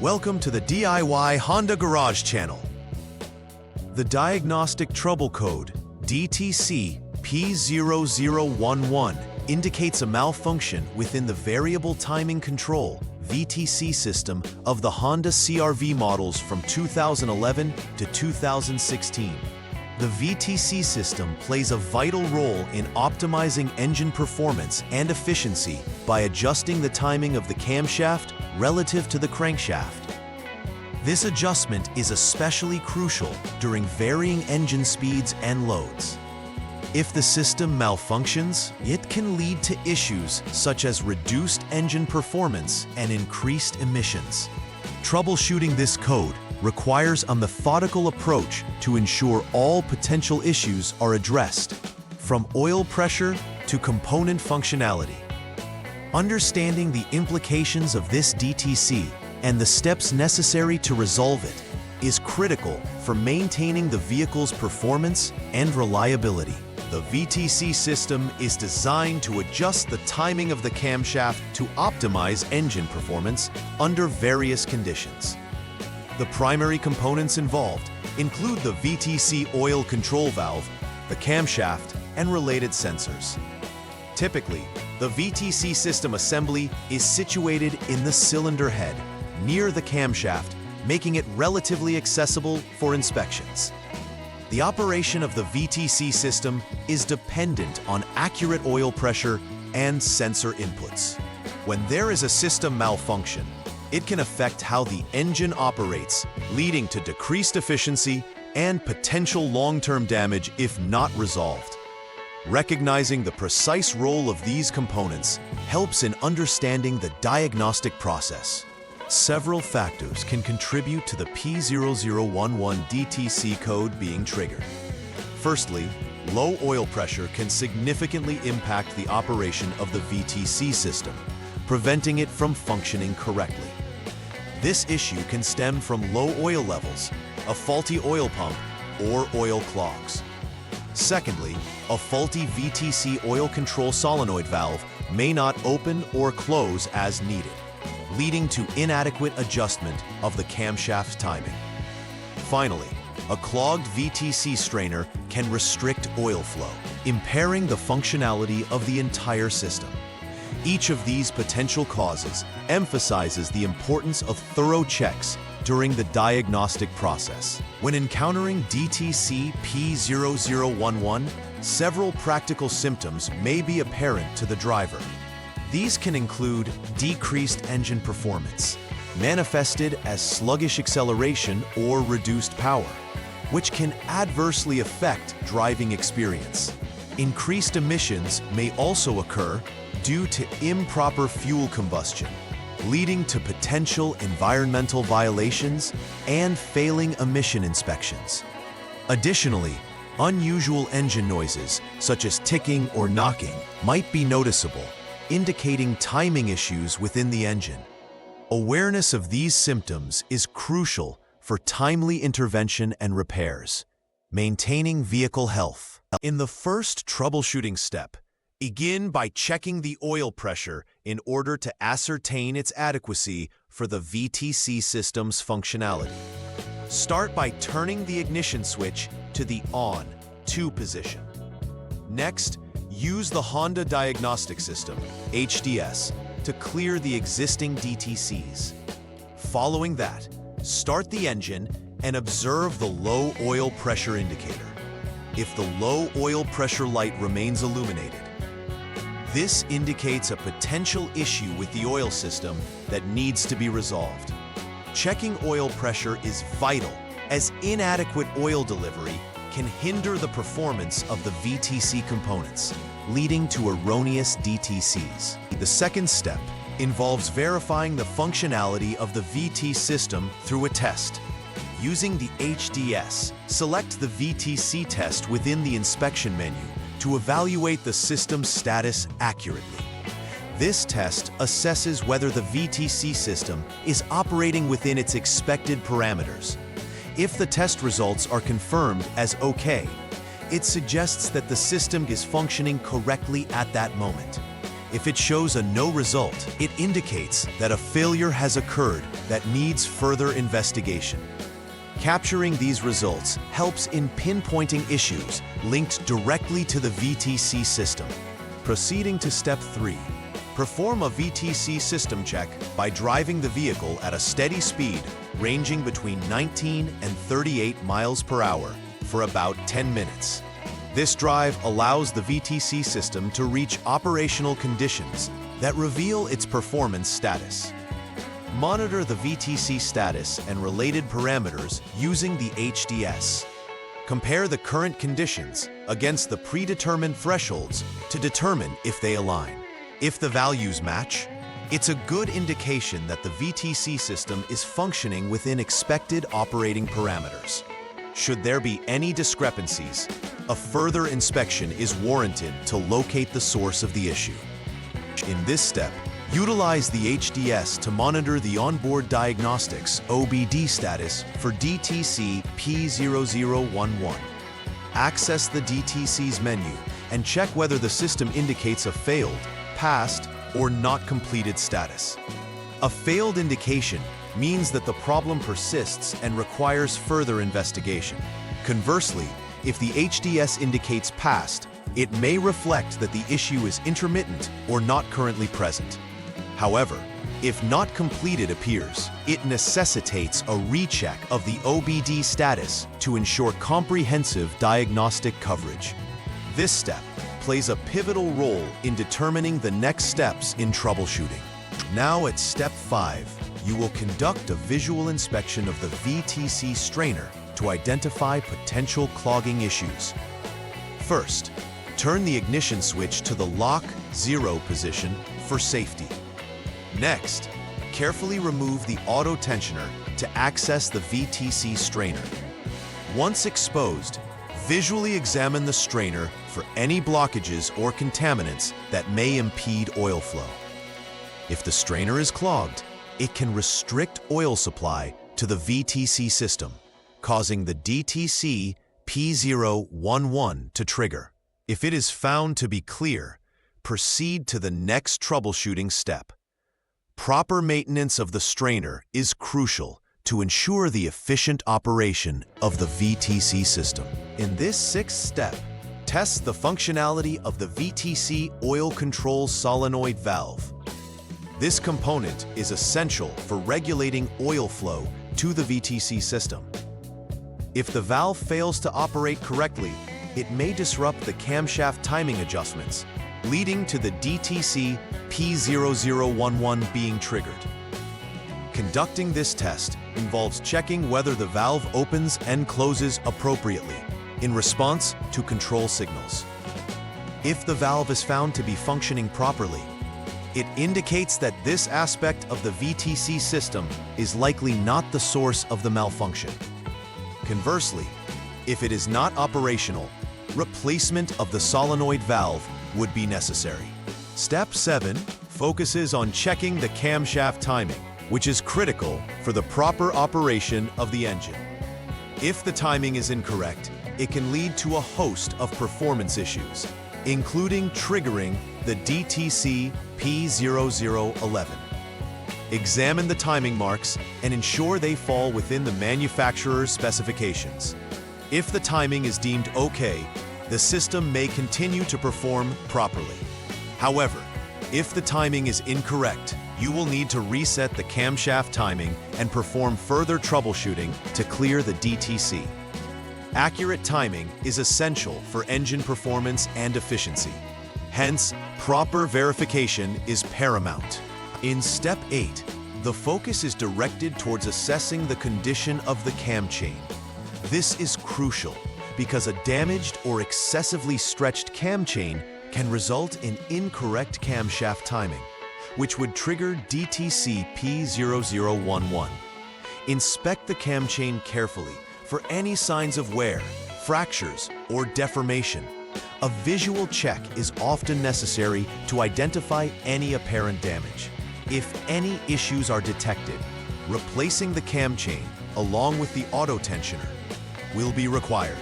Welcome to the DIY Honda Garage channel. The diagnostic trouble code, DTC P0011, indicates a malfunction within the variable timing control, VTC system of the Honda CRV models from 2011 to 2016. The VTC system plays a vital role in optimizing engine performance and efficiency by adjusting the timing of the camshaft relative to the crankshaft. This adjustment is especially crucial during varying engine speeds and loads. If the system malfunctions, it can lead to issues such as reduced engine performance and increased emissions. Troubleshooting this code requires a methodical approach to ensure all potential issues are addressed, from oil pressure to component functionality. Understanding the implications of this DTC and the steps necessary to resolve it is critical for maintaining the vehicle's performance and reliability. The VTC system is designed to adjust the timing of the camshaft to optimize engine performance under various conditions. The primary components involved include the VTC oil control valve, the camshaft, and related sensors. Typically, the VTC system assembly is situated in the cylinder head, near the camshaft, making it relatively accessible for inspections. The operation of the VTC system is dependent on accurate oil pressure and sensor inputs. When there is a system malfunction, it can affect how the engine operates, leading to decreased efficiency and potential long-term damage if not resolved. Recognizing the precise role of these components helps in understanding the diagnostic process. Several factors can contribute to the P0011 DTC code being triggered. Firstly, low oil pressure can significantly impact the operation of the VTC system, preventing it from functioning correctly. This issue can stem from low oil levels, a faulty oil pump, or oil clogs. Secondly, a faulty VTC oil control solenoid valve may not open or close as needed, leading to inadequate adjustment of the camshaft timing. Finally, a clogged VTC strainer can restrict oil flow, impairing the functionality of the entire system. Each of these potential causes emphasizes the importance of thorough checks during the diagnostic process. When encountering DTC P0011, several practical symptoms may be apparent to the driver. These can include decreased engine performance, manifested as sluggish acceleration or reduced power, which can adversely affect driving experience. Increased emissions may also occur due to improper fuel combustion, leading to potential environmental violations and failing emission inspections. Additionally, unusual engine noises, such as ticking or knocking, might be noticeable, indicating timing issues within the engine. Awareness of these symptoms is crucial for timely intervention and repairs. Maintaining vehicle health. In the first troubleshooting step, begin by checking the oil pressure in order to ascertain its adequacy for the VTC system's functionality. Start by turning the ignition switch to the on-to position. Next, use the Honda Diagnostic System, HDS, to clear the existing DTCs. Following that, start the engine and observe the low oil pressure indicator. If the low oil pressure light remains illuminated, this indicates a potential issue with the oil system that needs to be resolved. Checking oil pressure is vital, as inadequate oil delivery can hinder the performance of the VTC components, leading to erroneous DTCs. The second step involves verifying the functionality of the VT system through a test. Using the HDS, select the VTC test within the inspection menu to evaluate the system's status accurately. This test assesses whether the VTC system is operating within its expected parameters. If the test results are confirmed as OK, it suggests that the system is functioning correctly at that moment. If it shows a no result, it indicates that a failure has occurred that needs further investigation. Capturing these results helps in pinpointing issues linked directly to the VTC system. Proceeding to step 3. Perform a VTC system check by driving the vehicle at a steady speed ranging between 19 and 38 miles per hour for about 10 minutes. This drive allows the VTC system to reach operational conditions that reveal its performance status. Monitor the VTC status and related parameters using the HDS. Compare the current conditions against the predetermined thresholds to determine if they align. If the values match, it's a good indication that the VTC system is functioning within expected operating parameters. Should there be any discrepancies, a further inspection is warranted to locate the source of the issue. In this step, utilize the HDS to monitor the onboard diagnostics (OBD) status for DTC P0011. Access the DTCs menu and check whether the system indicates a failed, passed, or not completed status. A failed indication means that the problem persists and requires further investigation. Conversely, if the HDS indicates passed, it may reflect that the issue is intermittent or not currently present. However, if not completed appears, it necessitates a recheck of the OBD status to ensure comprehensive diagnostic coverage. This step plays a pivotal role in determining the next steps in troubleshooting. Now at step 5, you will conduct a visual inspection of the VTC strainer to identify potential clogging issues. First, turn the ignition switch to the lock 0 position for safety. Next, carefully remove the auto tensioner to access the VTC strainer. Once exposed, visually examine the strainer for any blockages or contaminants that may impede oil flow. If the strainer is clogged, it can restrict oil supply to the VTC system, causing the DTC P0011 to trigger. If it is found to be clear, proceed to the next troubleshooting step. Proper maintenance of the strainer is crucial to ensure the efficient operation of the VTC system. In this 6th step, test the functionality of the VTC oil control solenoid valve. This component is essential for regulating oil flow to the VTC system. If the valve fails to operate correctly, it may disrupt the camshaft timing adjustments, leading to the DTC P0011 being triggered. Conducting this test involves checking whether the valve opens and closes appropriately in response to control signals. If the valve is found to be functioning properly, it indicates that this aspect of the VTC system is likely not the source of the malfunction. Conversely, if it is not operational, replacement of the solenoid valve would be necessary. Step 7 focuses on checking the camshaft timing, which is critical for the proper operation of the engine. If the timing is incorrect, it can lead to a host of performance issues, including triggering the DTC P0011. Examine the timing marks and ensure they fall within the manufacturer's specifications. If the timing is deemed okay, the system may continue to perform properly. However, if the timing is incorrect, you will need to reset the camshaft timing and perform further troubleshooting to clear the DTC. Accurate timing is essential for engine performance and efficiency. Hence, proper verification is paramount. In Step 8, the focus is directed towards assessing the condition of the cam chain. This is crucial because a damaged or excessively stretched cam chain can result in incorrect camshaft timing, which would trigger DTC P0011. Inspect the cam chain carefully for any signs of wear, fractures, or deformation. A visual check is often necessary to identify any apparent damage. If any issues are detected, replacing the cam chain along with the auto tensioner will be required.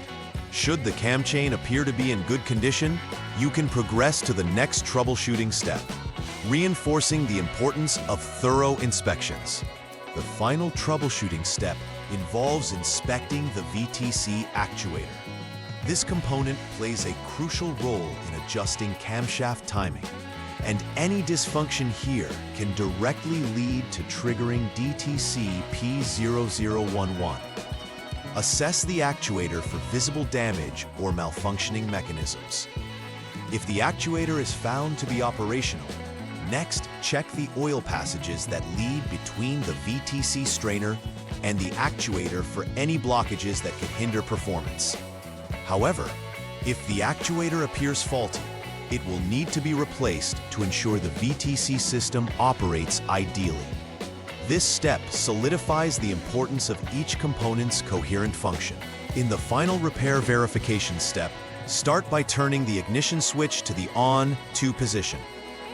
Should the cam chain appear to be in good condition, you can progress to the next troubleshooting step, reinforcing the importance of thorough inspections. The final troubleshooting step involves inspecting the VTC actuator. This component plays a crucial role in adjusting camshaft timing, and any dysfunction here can directly lead to triggering DTC P0011. Assess the actuator for visible damage or malfunctioning mechanisms. If the actuator is found to be operational, next check the oil passages that lead between the VTC strainer and the actuator for any blockages that could hinder performance. However, if the actuator appears faulty, it will need to be replaced to ensure the VTC system operates ideally. This step solidifies the importance of each component's coherent function. In the final repair verification step, start by turning the ignition switch to the on-to position.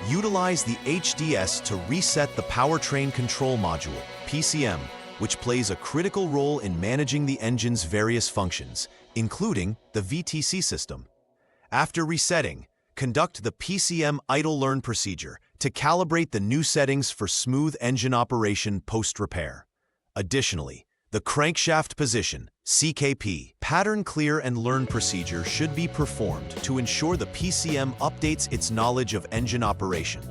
Utilize the HDS to reset the powertrain control module, PCM, which plays a critical role in managing the engine's various functions, including the VTC system. After resetting, conduct the PCM idle learn procedure to calibrate the new settings for smooth engine operation post-repair. Additionally, the crankshaft position, CKP, pattern clear and learn procedure should be performed to ensure the PCM updates its knowledge of engine operation.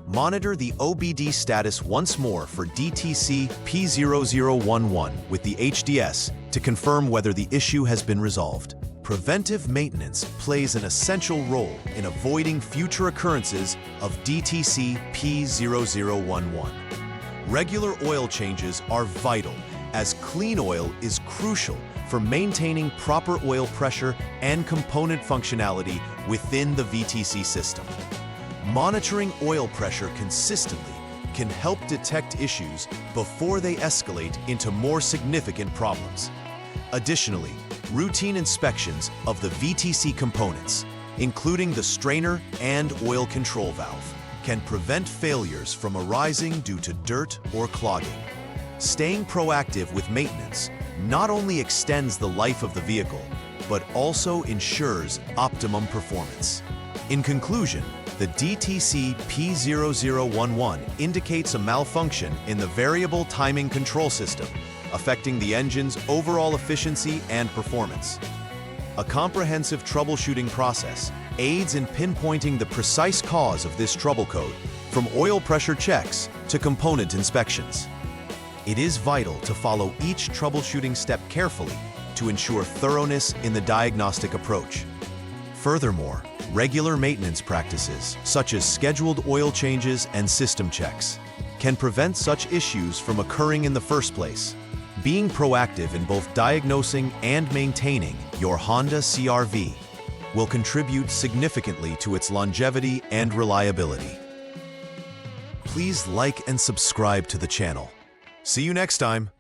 Monitor the OBD status once more for DTC P0011 with the HDS to confirm whether the issue has been resolved. Preventive maintenance plays an essential role in avoiding future occurrences of DTC P0011. Regular oil changes are vital, as clean oil is crucial for maintaining proper oil pressure and component functionality within the VTC system. Monitoring oil pressure consistently can help detect issues before they escalate into more significant problems. Additionally, routine inspections of the VTC components, including the strainer and oil control valve, can prevent failures from arising due to dirt or clogging. Staying proactive with maintenance not only extends the life of the vehicle, but also ensures optimum performance. In conclusion, the DTC P0011 indicates a malfunction in the variable timing control system, affecting the engine's overall efficiency and performance. A comprehensive troubleshooting process aids in pinpointing the precise cause of this trouble code, from oil pressure checks to component inspections. It is vital to follow each troubleshooting step carefully to ensure thoroughness in the diagnostic approach. Furthermore, regular maintenance practices, such as scheduled oil changes and system checks, can prevent such issues from occurring in the first place. Being proactive in both diagnosing and maintaining your Honda CRV will contribute significantly to its longevity and reliability. Please like and subscribe to the channel. See you next time.